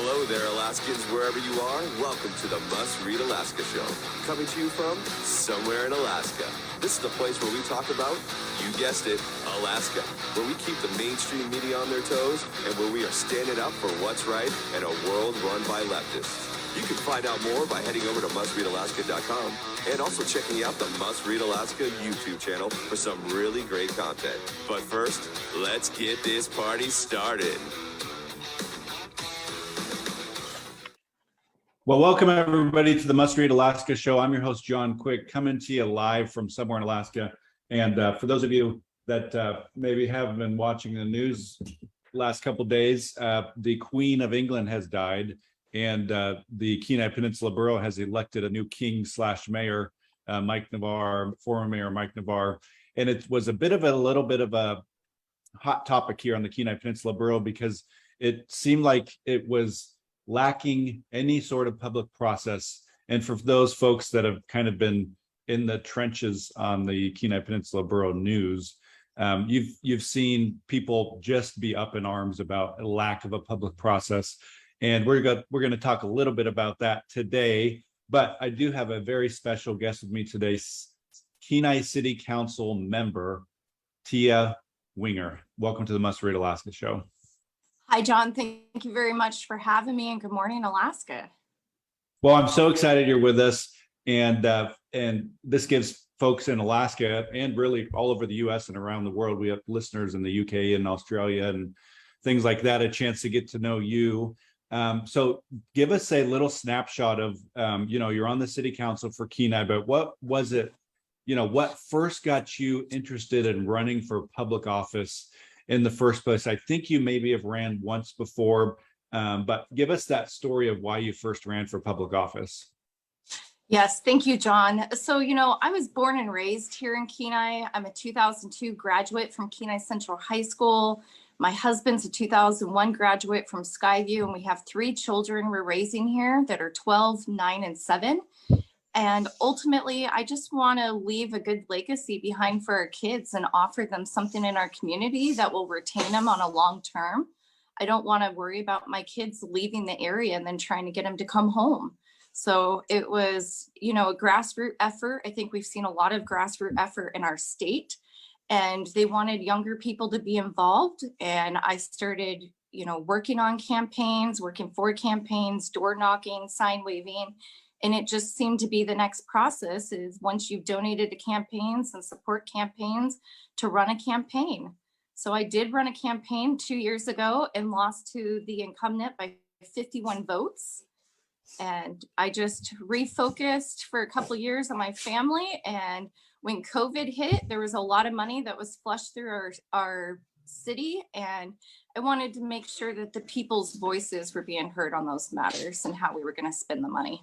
Hello there, Alaskans, wherever you are. Welcome to the Must Read Alaska Show. Coming to you from somewhere in Alaska. This is the place where we talk about, you guessed it, Alaska. Where we keep the mainstream media on their toes and where we are standing up for what's right in a world run by leftists. You can find out more by heading over to mustreadalaska.com and also checking out the Must Read Alaska YouTube channel for some really great content. But first, let's get this party started. Well, welcome everybody to the Must Read Alaska Show. I'm your host, John Quick, coming to you live from somewhere in Alaska. And for those of you that maybe haven't been watching the news last couple of days, the Queen of England has died, and the Kenai Penisula Borough has elected a new king/mayor, Mike Navarre, former mayor Mike Navarre. And it was a little bit of a hot topic here on the Kenai Penisula Borough because it seemed like it was lacking any sort of public process. And for those folks that have kind of been in the trenches on the Kenai Penisula Borough news, you've seen people just be up in arms about a lack of a public process. And we're going to talk a little bit about that today. But I do have a very special guest with me today, Kenai City Council member, Teea Winger. Welcome to the Must Read Alaska Show. Hi, John. Thank you very much for having me, and good morning, Alaska. Well, I'm so excited you're with us, and this gives folks in Alaska and really all over the U.S. and around the world. We have listeners in the U.K. and Australia and things like that, a chance to get to know you. So give us a little snapshot of, you're on the city council for Kenai, but what was it, what first got you interested in running for public office in the first place? I think you maybe have ran once before, but give us that story of why you first ran for public office. Yes, thank you, John. So, I was born and raised here in Kenai. I'm a 2002 graduate from Kenai Central High School. My husband's a 2001 graduate from Skyview, and we have 3 children we're raising here that are 12, 9, and 7. And ultimately, I just want to leave a good legacy behind for our kids and offer them something in our community that will retain them on a long term. I don't want to worry about my kids leaving the area and then trying to get them to come home. So it was, a grassroots effort. I think we've seen a lot of grassroots effort in our state, and they wanted younger people to be involved. And I started, working on campaigns, working for campaigns, door knocking, sign waving. And it just seemed to be the next process is once you've donated to campaigns and support campaigns to run a campaign. So I did run a campaign 2 years ago and lost to the incumbent by 51 votes. And I just refocused for a couple of years on my family. And when COVID hit, there was a lot of money that was flushed through our city. And I wanted to make sure that the people's voices were being heard on those matters and how we were going to spend the money.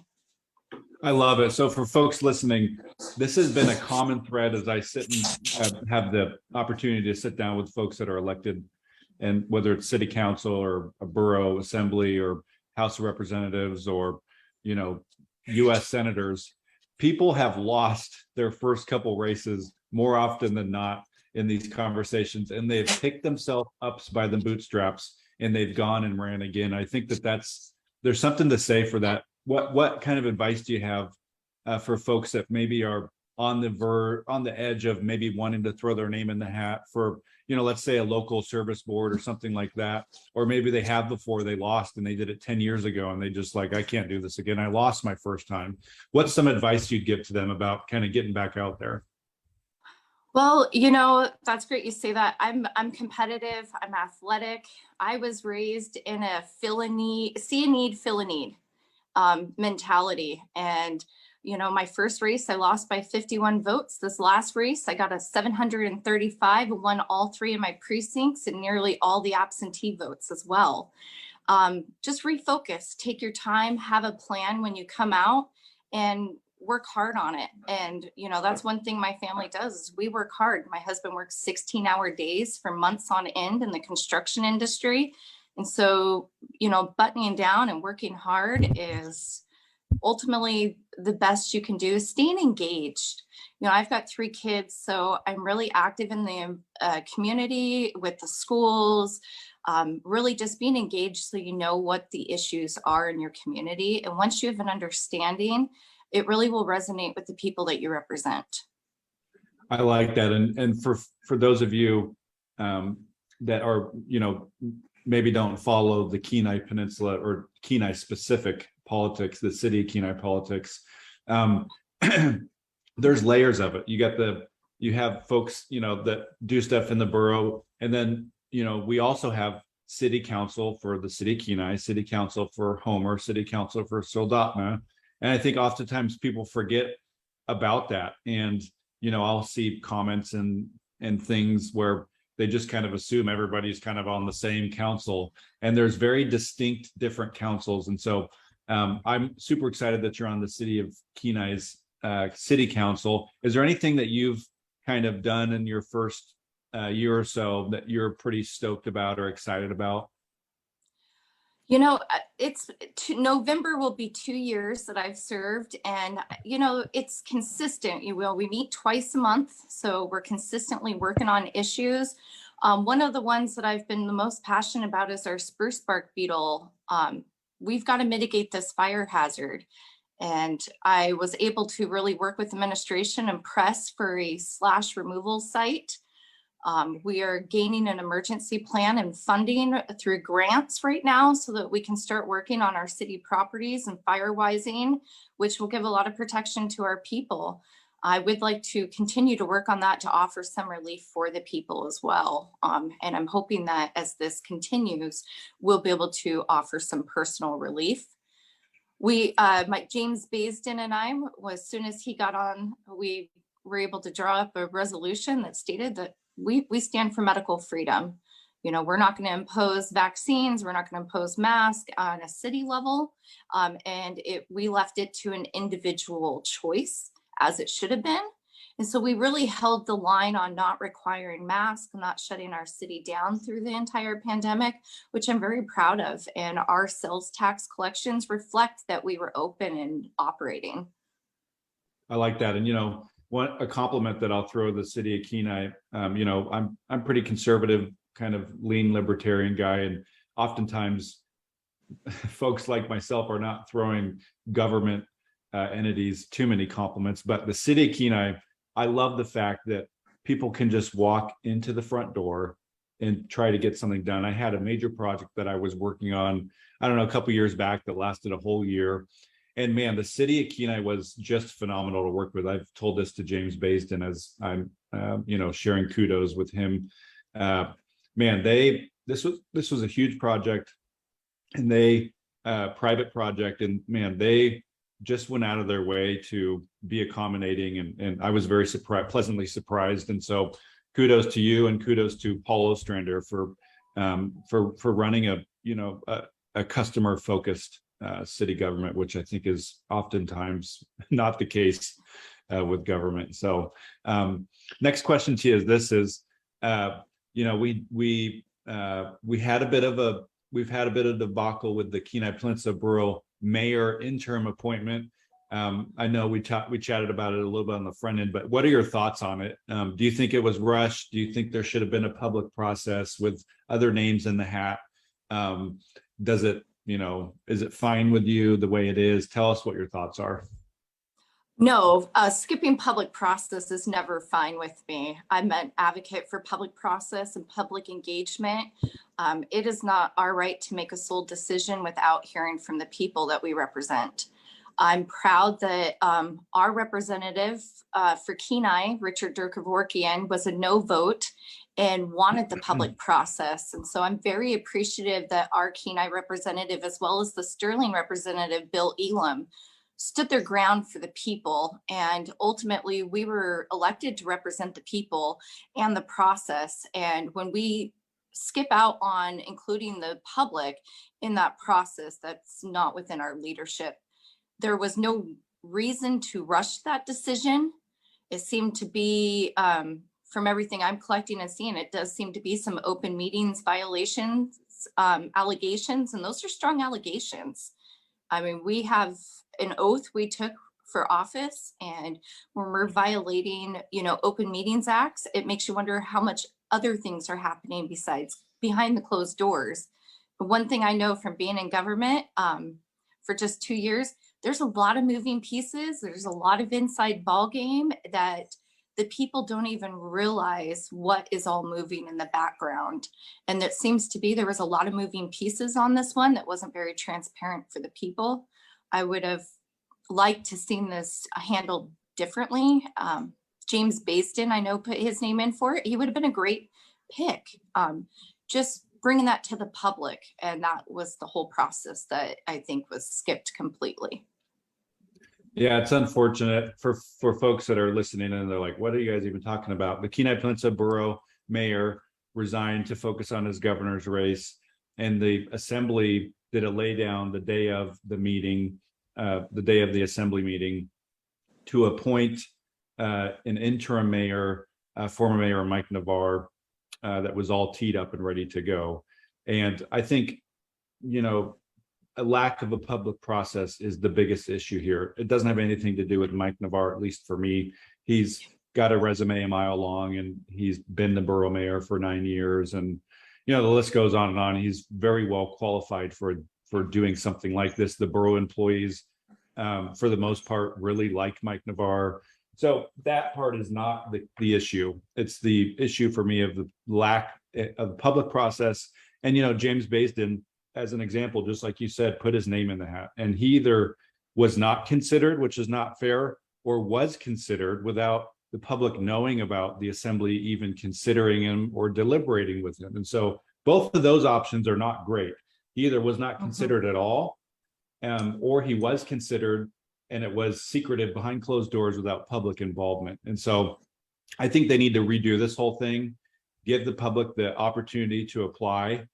I love it. So for folks listening, this has been a common thread as I sit and have the opportunity to sit down with folks that are elected, and whether it's city council or a borough assembly or House of Representatives or, U.S. senators, people have lost their first couple races more often than not in these conversations, and they've picked themselves up by the bootstraps and they've gone and ran again. I think there's something to say for that. What kind of advice do you have for folks that maybe are on the edge of maybe wanting to throw their name in the hat for, let's say a local service board or something like that, or maybe they have before they lost and they did it 10 years ago and they just like, I can't do this again. I lost my first time. What's some advice you'd give to them about kind of getting back out there? Well, that's great you say that. I'm competitive. I'm athletic. I was raised in a see a need, fill a need mentality. And, my first race, I lost by 51 votes. This last race, I got a 735 and won all 3 of my precincts and nearly all the absentee votes as well. Just refocus, take your time, have a plan when you come out and work hard on it. And, that's one thing my family does is we work hard. My husband works 16-hour days for months on end in the construction industry. And so, buttoning down and working hard is ultimately the best you can do. Staying engaged. I've got 3 kids, so I'm really active in the community with the schools. really just being engaged so you know what the issues are in your community. And once you have an understanding, it really will resonate with the people that you represent. I like that. And for those of you that are, maybe don't follow the Kenai Peninsula or Kenai specific politics, the city of Kenai politics, there's layers of it. You have folks, that do stuff in the borough. And then, we also have city council for the city of Kenai, city council for Homer, city council for Soldotna. And I think oftentimes people forget about that. And, I'll see comments and things where they just kind of assume everybody's kind of on the same council, and there's very distinct different councils. And so I'm super excited that you're on the city of Kenai's city council. Is there anything that you've kind of done in your first year or so that you're pretty stoked about or excited about? November will be 2 years that I've served, and it's consistent. We meet twice a month, so we're consistently working on issues. One of the ones that I've been the most passionate about is our spruce bark beetle. We've got to mitigate this fire hazard, and I was able to really work with administration and press for a slash removal site. We are gaining an emergency plan and funding through grants right now so that we can start working on our city properties and firewising, which will give a lot of protection to our people. I would like to continue to work on that to offer some relief for the people as well. And I'm hoping that as this continues, we'll be able to offer some personal relief. James Baisden and I, as soon as he got on, we were able to draw up a resolution that stated that we stand for medical freedom. We're not going to impose vaccines. We're not going to impose masks on a city level. We left it to an individual choice, as it should have been. And so we really held the line on not requiring masks, not shutting our city down through the entire pandemic, which I'm very proud of. And our sales tax collections reflect that we were open and operating. I like that. And, a compliment that I'll throw the city of Kenai, I'm pretty conservative, kind of lean libertarian guy. And oftentimes folks like myself are not throwing government entities too many compliments, but the city of Kenai, I love the fact that people can just walk into the front door and try to get something done. I had a major project that I was working on, a couple years back that lasted a whole year. And man, the city of Kenai was just phenomenal to work with. I've told this to James Baisden as I'm, sharing kudos with him. This was a huge project, and private project, and man, they just went out of their way to be accommodating, and I was very pleasantly surprised. And so, kudos to you, and kudos to Paul Ostrander for running a customer focused city government, which I think is oftentimes not the case with government. So next question to you is we've had a bit of debacle with the Kenai Peninsula Borough Mayor interim appointment. I know we chatted about it a little bit on the front end, but what are your thoughts on it? Do you think it was rushed? Do you think there should have been a public process with other names in the hat? Is it fine with you the way it is? Tell us what your thoughts are. No, skipping public process is never fine with me. I'm an advocate for public process and public engagement. It is not our right to make a sole decision without hearing from the people that we represent. I'm proud that our representative for Kenai, Richard Durkavorkian, was a no vote and wanted the public process. And so I'm very appreciative that our Kenai representative, as well as the Sterling representative, Bill Elam, stood their ground for the people. And ultimately, we were elected to represent the people and the process. And when we skip out on including the public in that process, that's not within our leadership. There was no reason to rush that decision. It seemed to be, from everything I'm collecting and seeing, it does seem to be some open meetings violations, allegations, and those are strong allegations. I mean, we have an oath we took for office, and when we're violating, open meetings acts, it makes you wonder how much other things are happening besides behind the closed doors. But one thing I know from being in government for just 2 years, there's a lot of moving pieces. There's a lot of inside ball game that the people don't even realize what is all moving in the background. And it seems to be there was a lot of moving pieces on this one that wasn't very transparent for the people. I would have liked to seen this handled differently. James Basden, I know, put his name in for it. He would have been a great pick. Just bringing that to the public. And that was the whole process that I think was skipped completely. Yeah, it's unfortunate for folks that are listening and they're like, what are you guys even talking about? The Kenai Peninsula Borough mayor resigned to focus on his governor's race, and the assembly did a laydown the day of the meeting, the day of the assembly meeting, to appoint an interim mayor, former mayor Mike Navarre, that was all teed up and ready to go. And I think, you know, a lack of a public process is the biggest issue here. It doesn't have anything to do with Mike Navarre, at least for me. He's got a resume a mile long, and he's been the borough mayor for 9 years. And, you know, the list goes on and on. He's very well qualified for doing something like this. The borough employees, for the most part, really like Mike Navarre. So that part is not the issue. It's the issue for me of the lack of public process. And, you know, James Basden, as an example, just like you said, put his name in the hat, and he either was not considered, which is not fair, or was considered without the public knowing about the assembly even considering him or deliberating with him. And so both of those options are not great. He either was not considered at all, or he was considered and it was secretive behind closed doors without public involvement. And so I think they need to redo this whole thing, give the public the opportunity to apply,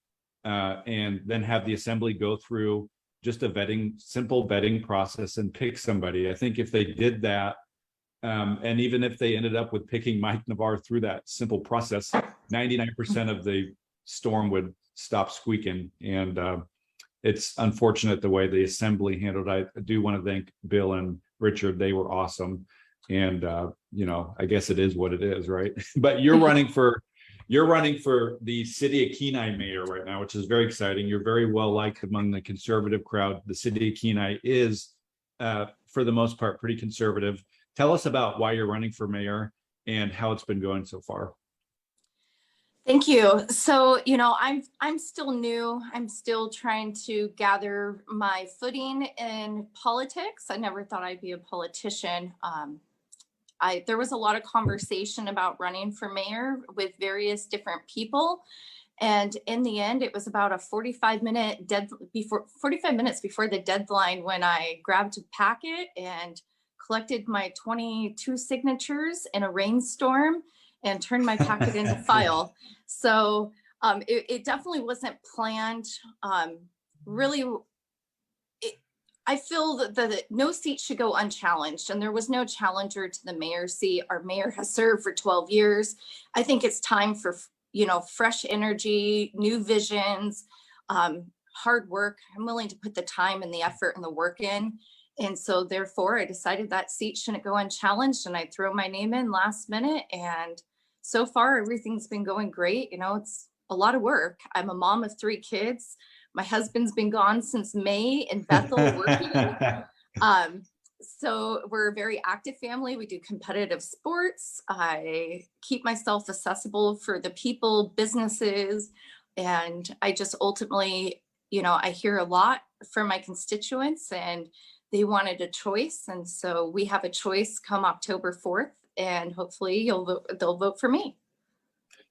and then have the assembly go through just a simple vetting process and pick somebody. I think if they did that, and even if they ended up with picking Mike Navarre through that simple process, 99% of the storm would stop squeaking. And it's unfortunate the way the assembly handled it. I do want to thank Bill and Richard. They were awesome. And, you know, I guess it is what it is, right? But you're running for the city of Kenai mayor right now, which is very exciting. You're very well liked among the conservative crowd. The city of Kenai is, for the most part, pretty conservative. Tell us about why you're running for mayor and how it's been going so far. Thank you. So, you know, I'm still new. I'm still trying to gather my footing in politics. I never thought I'd be a politician. There was a lot of conversation about running for mayor with various different people. And in the end, it was about a 45 minutes before the deadline when I grabbed a packet and collected my 22 signatures in a rainstorm and turned my packet into file. So it definitely wasn't planned. Really, I feel that no seat should go unchallenged, and there was no challenger to the mayor's seat. Our mayor has served for 12 years. I think it's time for, you know, fresh energy, new visions, hard work. I'm willing to put the time and the effort and the work in. And so therefore I decided that seat shouldn't go unchallenged, and I threw my name in last minute. And so far everything's been going great. You know, it's a lot of work. I'm a mom of 3 kids. My husband's been gone since May in Bethel working. So we're a very active family. We do competitive sports. I keep myself accessible for the people, businesses, and I just ultimately, you know, I hear a lot from my constituents, and they wanted a choice. And so we have a choice come October 4th, and hopefully they'll vote for me.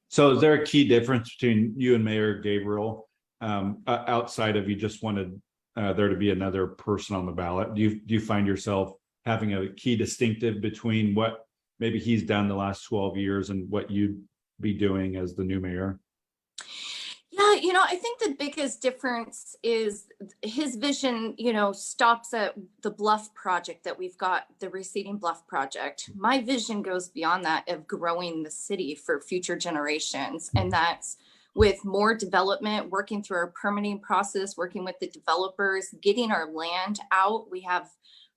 So is there a key difference between you and Mayor Gabriel, outside of you just wanted there to be another person on the ballot? Do you find yourself having a key distinctive between what maybe he's done the last 12 years and what you'd be doing as the new mayor? Yeah, you know, I think the biggest difference is his vision, you know, stops at the Bluff project that we've got, the receding Bluff project. My vision goes beyond that, of growing the city for future generations. And that's with more development, working through our permitting process, working with the developers, getting our land out. We have,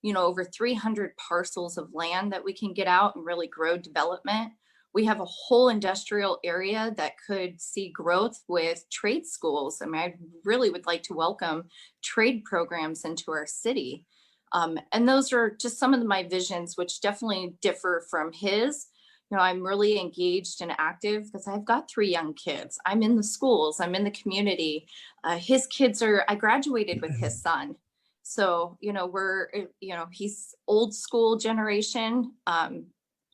you know, over 300 parcels of land that we can get out and really grow development. We have a whole industrial area that could see growth with trade schools. I mean, I really would like to welcome trade programs into our city. And those are just some of my visions, which definitely differ from his. You know, I'm really engaged and active because I've got 3 young kids. I'm in the schools, I'm in the community. His kids I graduated with his son. So, you know, he's old school generation,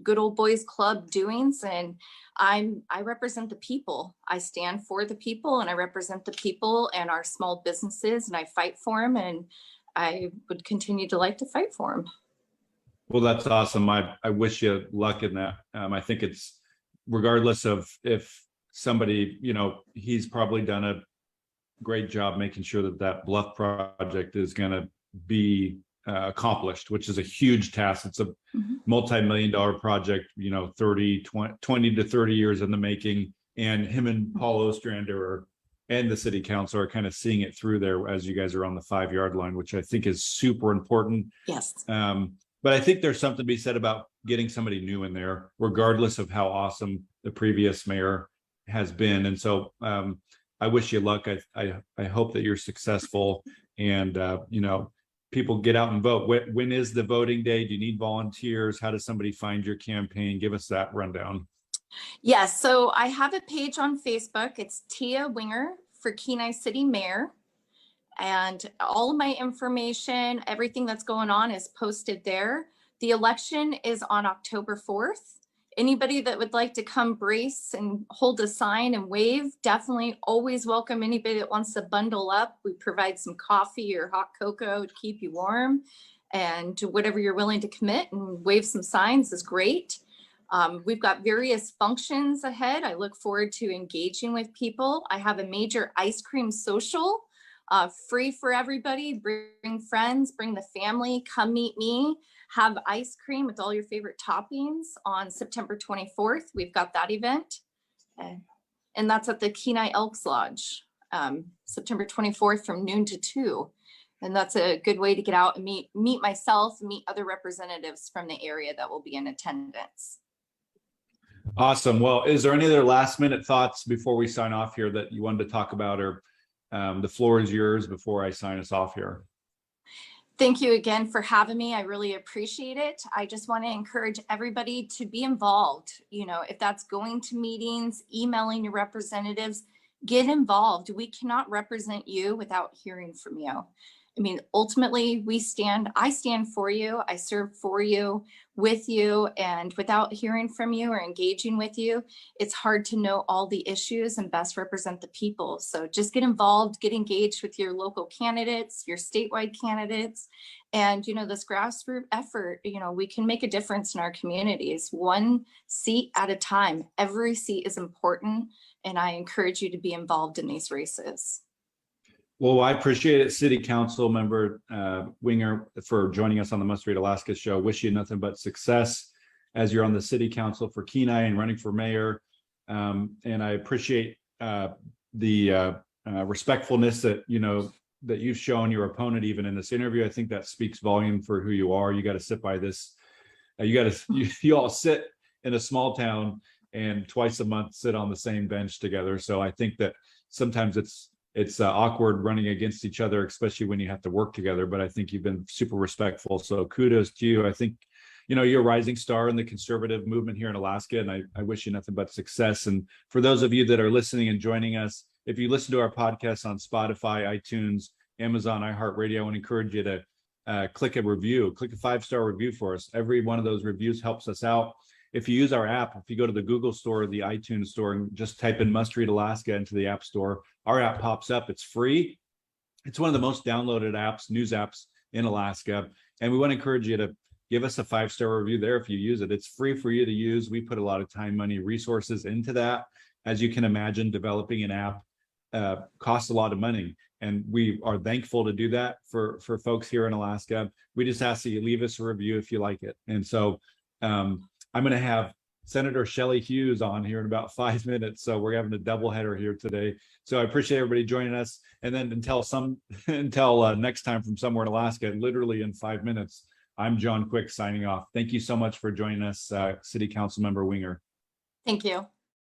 good old boys club doings. And I represent the people. I stand for the people and I represent the people and our small businesses, and I fight for them. And I would continue to like to fight for them. Well, that's awesome. I wish you luck in that. I think it's regardless of if somebody, you know, he's probably done a great job making sure that that bluff project is going to be accomplished, which is a huge task. It's a multi-million-dollar project, you know, 20 to 30 years in the making. And him and Paul Ostrander and the city council are kind of seeing it through there as you guys are on the 5-yard line, which I think is super important. Yes. But I think there's something to be said about getting somebody new in there, regardless of how awesome the previous mayor has been. And so I wish you luck. I hope that you're successful, and you know, people get out and vote. When is the voting day? Do you need volunteers? How does somebody find your campaign? Give us that rundown. Yes, so I have a page on Facebook. It's Teea Winger for Kenai City Mayor. And all of my information, everything that's going on is posted there. The election is on October 4th. Anybody that would like to come brace and hold a sign and wave, definitely always welcome anybody that wants to bundle up. We provide some coffee or hot cocoa to keep you warm, and whatever you're willing to commit and wave some signs is great. We've got various functions ahead. I look forward to engaging with people. I have a major ice cream social, free for everybody. Bring friends, bring the family, come meet me, have ice cream with all your favorite toppings on September 24th. We've got that event. And that's at the Kenai Elks Lodge, September 24th from noon to 2. And that's a good way to get out and meet myself, meet other representatives from the area that will be in attendance. Awesome. Well, is there any other last minute thoughts before we sign off here that you wanted to talk about, or the floor is yours before I sign us off here? Thank you again for having me. I really appreciate it. I just want to encourage everybody to be involved. You know, if that's going to meetings, emailing your representatives, get involved. We cannot represent you without hearing from you. I mean, ultimately, I stand for you, I serve for you, with you, and without hearing from you or engaging with you, it's hard to know all the issues and best represent the people. So just get involved, get engaged with your local candidates, your statewide candidates, and, you know, this grassroots effort, you know, we can make a difference in our communities, one seat at a time. Every seat is important, and I encourage you to be involved in these races. Well, I appreciate it, City Council Member Winger, for joining us on the Must Read Alaska show. Wish you nothing but success as you're on the City Council for Kenai and running for mayor. And I appreciate the respectfulness that you've shown your opponent even in this interview. I think that speaks volume for who you are. You got to sit by this. You all sit in a small town and twice a month sit on the same bench together. So I think that sometimes it's awkward running against each other, especially when you have to work together. But I think you've been super respectful. So kudos to you. I think, you're a rising star in the conservative movement here in Alaska, and I wish you nothing but success. And for those of you that are listening and joining us, if you listen to our podcast on Spotify, iTunes, Amazon, iHeartRadio, I would encourage you to click a 5-star review for us. Every one of those reviews helps us out. If you use our app, if you go to the Google store or the iTunes store and just type in Must Read Alaska into the App Store, our app pops up. It's free. It's one of the most downloaded apps, news apps in Alaska. And we want to encourage you to give us a 5-star review there if you use it. It's free for you to use. We put a lot of time, money, resources into that. As you can imagine, developing an app costs a lot of money. And we are thankful to do that for folks here in Alaska. We just ask that you leave us a review if you like it. And so I'm going to have Senator Shelley Hughes on here in about 5 minutes. So we're having a double header here today. So I appreciate everybody joining us. And then until next time from somewhere in Alaska, literally in 5 minutes, I'm John Quick signing off. Thank you so much for joining us, City Council Member Winger. Thank you.